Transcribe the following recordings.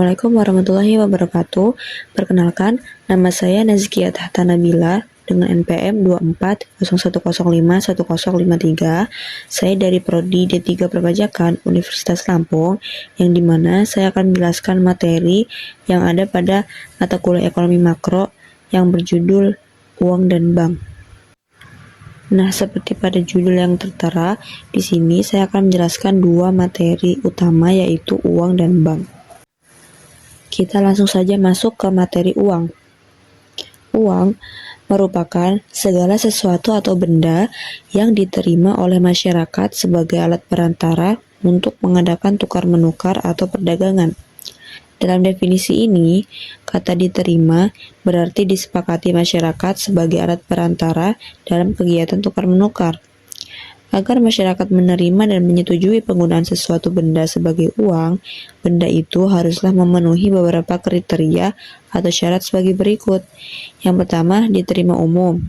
Assalamualaikum warahmatullahi wabarakatuh. Perkenalkan, nama saya Nazkia Tahta Nabila dengan NPM 2401051053. Saya dari Prodi D3 Perpajakan Universitas Lampung, yang dimana saya akan menjelaskan materi yang ada pada mata kuliah ekonomi makro yang berjudul Uang dan Bank. Nah, seperti pada judul yang tertera, di sini saya akan menjelaskan dua materi utama, yaitu uang dan bank. Kita langsung saja masuk ke materi uang. Uang merupakan segala sesuatu atau benda yang diterima oleh masyarakat sebagai alat perantara untuk mengadakan tukar-menukar atau perdagangan. Dalam definisi ini, kata diterima berarti disepakati masyarakat sebagai alat perantara dalam kegiatan tukar-menukar. Agar masyarakat menerima dan menyetujui penggunaan sesuatu benda sebagai uang, benda itu haruslah memenuhi beberapa kriteria atau syarat sebagai berikut. Yang pertama, diterima umum.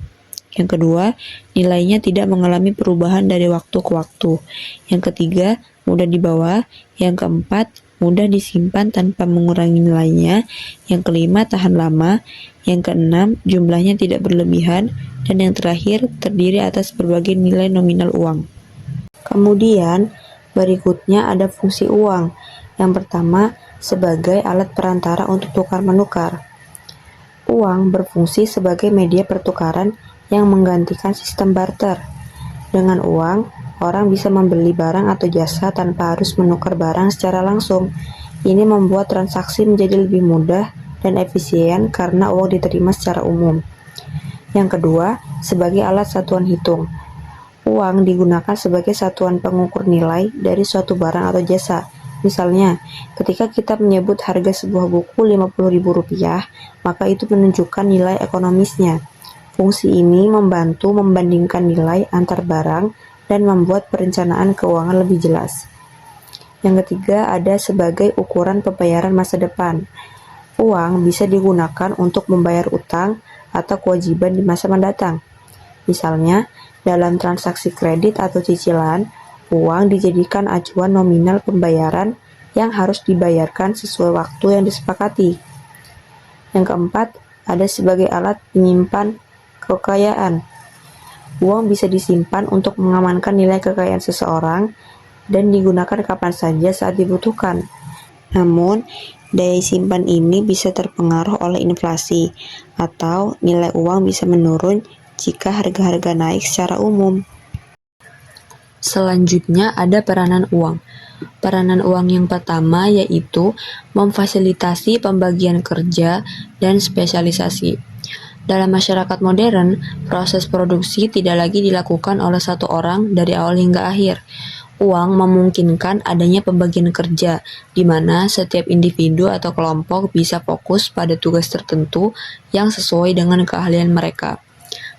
Yang kedua, nilainya tidak mengalami perubahan dari waktu ke waktu. Yang ketiga, mudah dibawa. Yang keempat, mudah disimpan tanpa mengurangi nilainya. Yang kelima, tahan lama. Yang keenam, jumlahnya tidak berlebihan. Dan yang terakhir, terdiri atas berbagai nilai nominal uang. Kemudian, berikutnya ada fungsi uang. Yang pertama, sebagai alat perantara untuk tukar-menukar. Uang berfungsi sebagai media pertukaran yang menggantikan sistem barter. Dengan uang, orang bisa membeli barang atau jasa tanpa harus menukar barang secara langsung. Ini membuat transaksi menjadi lebih mudah dan efisien karena uang diterima secara umum. Yang kedua, sebagai alat satuan hitung. Uang digunakan sebagai satuan pengukur nilai dari suatu barang atau jasa. Misalnya, ketika kita menyebut harga sebuah buku Rp50.000, maka itu menunjukkan nilai ekonomisnya. Fungsi ini membantu membandingkan nilai antar barang dan membuat perencanaan keuangan lebih jelas. Yang ketiga, ada sebagai ukuran pembayaran masa depan. Uang bisa digunakan untuk membayar utang atau kewajiban di masa mendatang. Misalnya, dalam transaksi kredit atau cicilan, uang dijadikan acuan nominal pembayaran yang harus dibayarkan sesuai waktu yang disepakati. Yang keempat, ada sebagai alat penyimpan kekayaan. Uang bisa disimpan untuk mengamankan nilai kekayaan seseorang dan digunakan kapan saja saat dibutuhkan. Namun, daya simpan ini bisa terpengaruh oleh inflasi, atau nilai uang bisa menurun jika harga-harga naik secara umum. Selanjutnya ada peranan uang. Peranan uang yang pertama yaitu memfasilitasi pembagian kerja dan spesialisasi. Dalam masyarakat modern, proses produksi tidak lagi dilakukan oleh satu orang dari awal hingga akhir. Uang memungkinkan adanya pembagian kerja, di mana setiap individu atau kelompok bisa fokus pada tugas tertentu yang sesuai dengan keahlian mereka.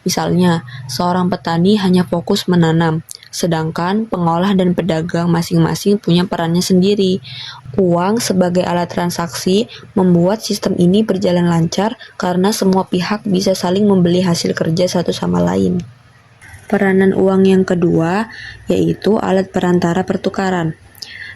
Misalnya, seorang petani hanya fokus menanam, sedangkan pengolah dan pedagang masing-masing punya perannya sendiri. Uang sebagai alat transaksi membuat sistem ini berjalan lancar karena semua pihak bisa saling membeli hasil kerja satu sama lain. Peranan uang yang kedua yaitu alat perantara pertukaran.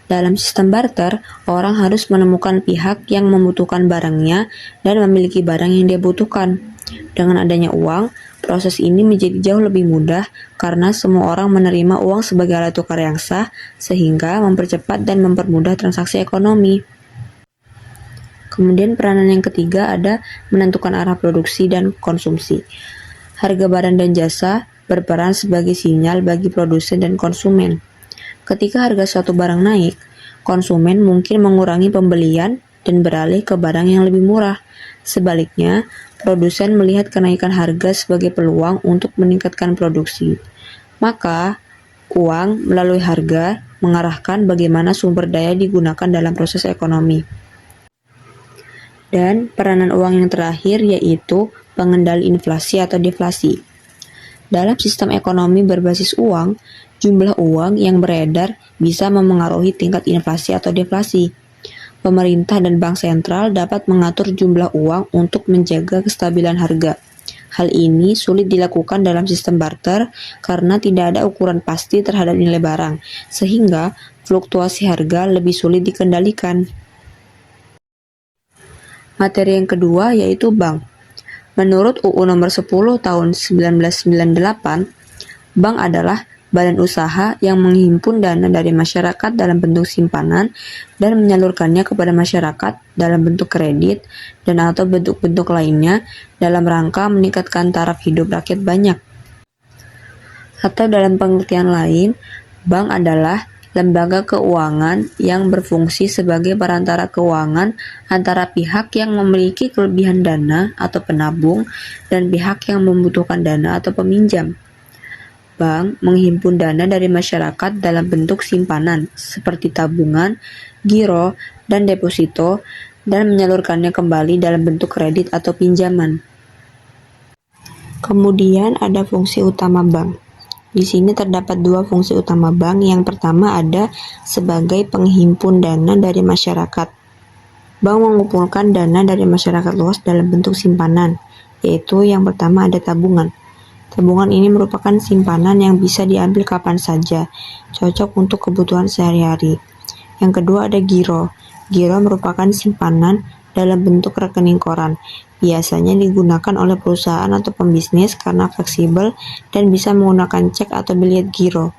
Dalam sistem barter, orang harus menemukan pihak yang membutuhkan barangnya dan memiliki barang yang dia butuhkan. Dengan adanya uang, proses ini menjadi jauh lebih mudah karena semua orang menerima uang sebagai alat tukar yang sah, sehingga mempercepat dan mempermudah transaksi ekonomi. Kemudian peranan yang ketiga ada menentukan arah produksi dan konsumsi. Harga barang dan jasa berperan sebagai sinyal bagi produsen dan konsumen. Ketika harga suatu barang naik, konsumen mungkin mengurangi pembelian dan beralih ke barang yang lebih murah. Sebaliknya, produsen melihat kenaikan harga sebagai peluang untuk meningkatkan produksi. Maka, uang melalui harga mengarahkan bagaimana sumber daya digunakan dalam proses ekonomi. Dan peranan uang yang terakhir yaitu pengendali inflasi atau deflasi. Dalam sistem ekonomi berbasis uang, jumlah uang yang beredar bisa memengaruhi tingkat inflasi atau deflasi. Pemerintah dan bank sentral dapat mengatur jumlah uang untuk menjaga kestabilan harga. Hal ini sulit dilakukan dalam sistem barter karena tidak ada ukuran pasti terhadap nilai barang, sehingga fluktuasi harga lebih sulit dikendalikan. Materi yang kedua yaitu bank. Menurut UU nomor 10 tahun 1998, bank adalah badan usaha yang menghimpun dana dari masyarakat dalam bentuk simpanan dan menyalurkannya kepada masyarakat dalam bentuk kredit dan atau bentuk-bentuk lainnya dalam rangka meningkatkan taraf hidup rakyat banyak. Atau dalam pengertian lain, bank adalah lembaga keuangan yang berfungsi sebagai perantara keuangan antara pihak yang memiliki kelebihan dana atau penabung dan pihak yang membutuhkan dana atau peminjam. Bank menghimpun dana dari masyarakat dalam bentuk simpanan seperti tabungan, giro, dan deposito dan menyalurkannya kembali dalam bentuk kredit atau pinjaman. Kemudian ada fungsi utama bank. Di sini terdapat dua fungsi utama bank. Yang pertama ada sebagai penghimpun dana dari masyarakat. Bank mengumpulkan dana dari masyarakat luas dalam bentuk simpanan, yaitu yang pertama ada tabungan. Tabungan ini merupakan simpanan yang bisa diambil kapan saja, cocok untuk kebutuhan sehari-hari. Yang kedua ada giro. Giro merupakan simpanan dalam bentuk rekening koran. Biasanya digunakan oleh perusahaan atau pembisnis karena fleksibel dan bisa menggunakan cek atau bilet giro.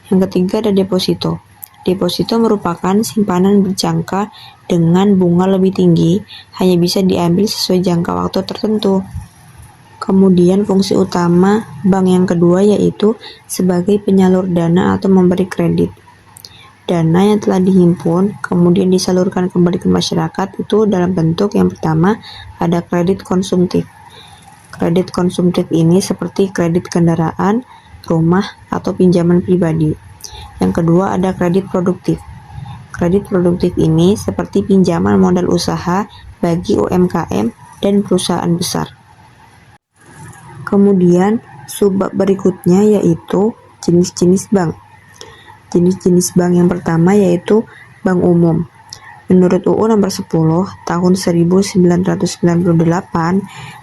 Yang ketiga ada deposito. Deposito merupakan simpanan berjangka dengan bunga lebih tinggi, hanya bisa diambil sesuai jangka waktu tertentu. Kemudian fungsi utama bank yang kedua yaitu sebagai penyalur dana atau memberi kredit. Dana yang telah dihimpun kemudian disalurkan kembali ke masyarakat itu dalam bentuk yang pertama ada kredit konsumtif. Kredit konsumtif ini seperti kredit kendaraan, rumah, atau pinjaman pribadi. Yang kedua ada kredit produktif. Kredit produktif ini seperti pinjaman modal usaha bagi UMKM dan perusahaan besar. Kemudian subbab berikutnya yaitu jenis-jenis bank. Jenis-jenis bank yang pertama yaitu bank umum. Menurut UU nomor 10 tahun 1998,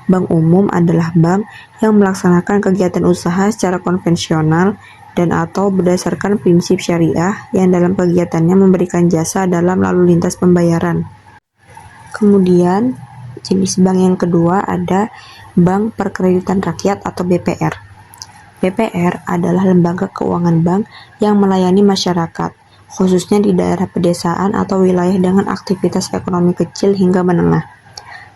bank umum adalah bank yang melaksanakan kegiatan usaha secara konvensional dan atau berdasarkan prinsip syariah yang dalam kegiatannya memberikan jasa dalam lalu lintas pembayaran. Kemudian, jenis bank yang kedua ada Bank Perkreditan Rakyat atau BPR. BPR adalah lembaga keuangan bank yang melayani masyarakat, khususnya di daerah pedesaan atau wilayah dengan aktivitas ekonomi kecil hingga menengah.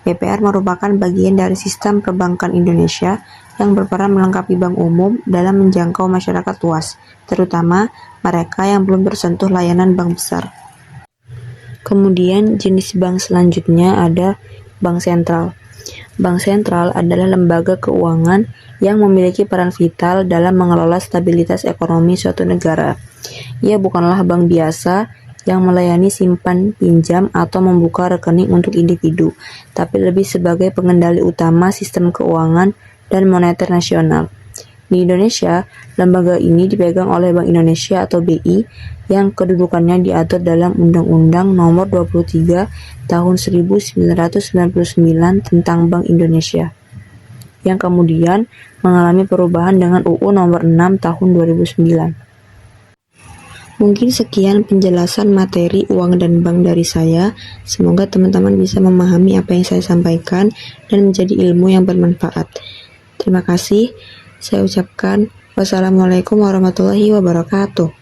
BPR merupakan bagian dari sistem perbankan Indonesia yang berperan melengkapi bank umum dalam menjangkau masyarakat luas, terutama mereka yang belum tersentuh layanan bank besar. Kemudian jenis bank selanjutnya ada bank sentral. Bank sentral adalah lembaga keuangan yang memiliki peran vital dalam mengelola stabilitas ekonomi suatu negara. Ia bukanlah bank biasa yang melayani simpan pinjam atau membuka rekening untuk individu, tapi lebih sebagai pengendali utama sistem keuangan dan moneter nasional. Di Indonesia, lembaga ini dipegang oleh Bank Indonesia atau BI yang kedudukannya diatur dalam Undang-Undang Nomor 23 Tahun 1999 tentang Bank Indonesia, yang kemudian mengalami perubahan dengan UU Nomor 6 Tahun 2009. Mungkin sekian penjelasan materi uang dan bank dari saya. Semoga teman-teman bisa memahami apa yang saya sampaikan dan menjadi ilmu yang bermanfaat. Terima kasih. Saya ucapkan wassalamualaikum warahmatullahi wabarakatuh.